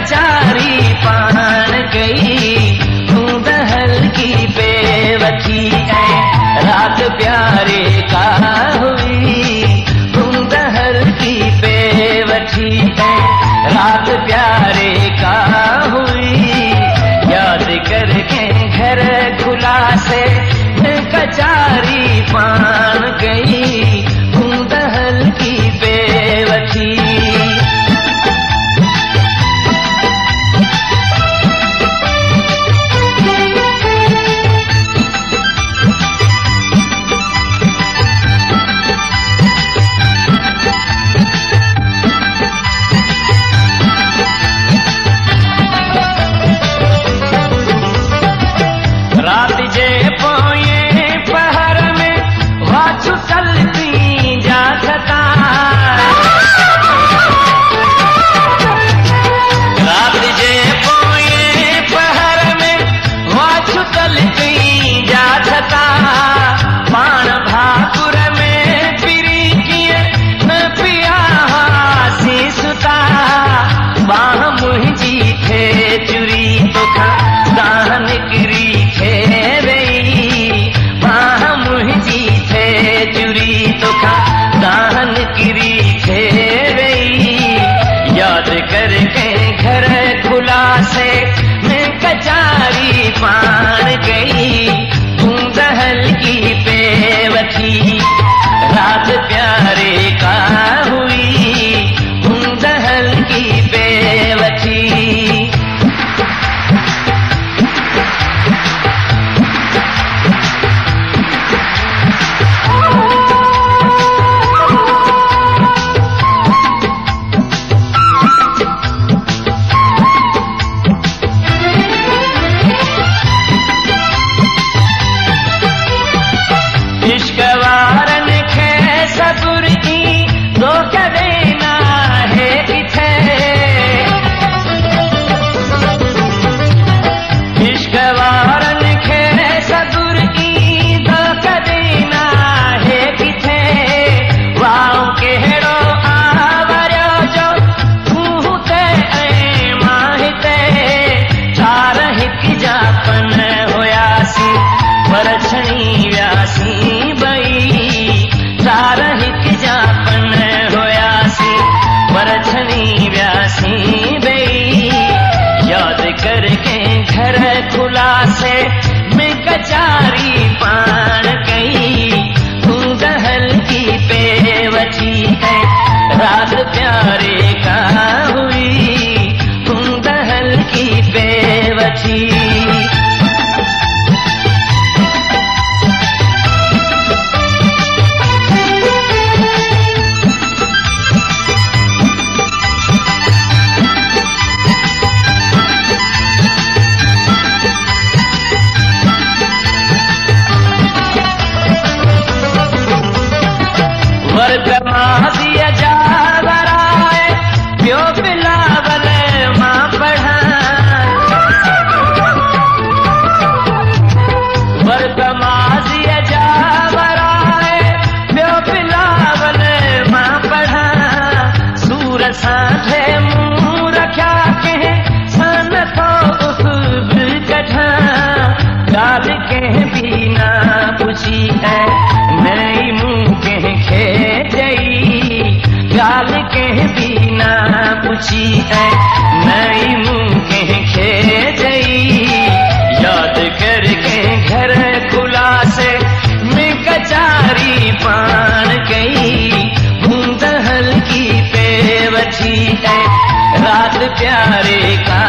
कचारी पान गई, बूंद हल्की बेवठी है, रात प्यारे का हुई, बूंद हल्की बेवठी है, रात प्यारे का हुई। याद करके घर खुला से कचारी पान गई, बूंद हल्की बेवठी। रात जे पोए पहर में वाचु चलती जाता, रात जे पोए पहर में वाचु चलती जाता, पान भाकुर में पिरी किए न पिया सी सुता, बाह मुझी थे चुरी तो खा दान गिरी थे रही, बाह मुझी थे चुरी तो खा दान गिरी थे रही। याद करके घर खुला से मैं कचारी पान गई, बूंद हल्की बेवठी, रात प्यारे का हुई, बूंद हल्की बेवठी। इश्क वारन खे सबुर की दो कदेना है किथे, इश्क वारन खे सबुर की दो कदेना है किथे, वाओ केड़ो आवरो जो फूते ऐ माहिते, चार हिक जापन होयासी परछणी व्यासी बई, चार हिक जापन होयासी परछणी व्यासी बई। याद करके घर खुला से मैं कचारी पान गई, बूंद हल्की बेवठी है, रात प्यारे का हुई, बूंद हल्की बेवठी। वर्तमासी जावराए प्यो बिलावल मां पढ़ा, वर्तमासी जावराए प्यो बिलावल मां पढ़ा, सूर साथे मुंह रखा के सन तो उस कढ़ा, गाल के बिना पुछी है नई मुंह के खे जई, गाल के बिना पुछी है नई मुंह के खे जई। याद करके घर खुला से मैं कचारी पान गई, बूंद हल्की बेवठी है, रात प्यारे का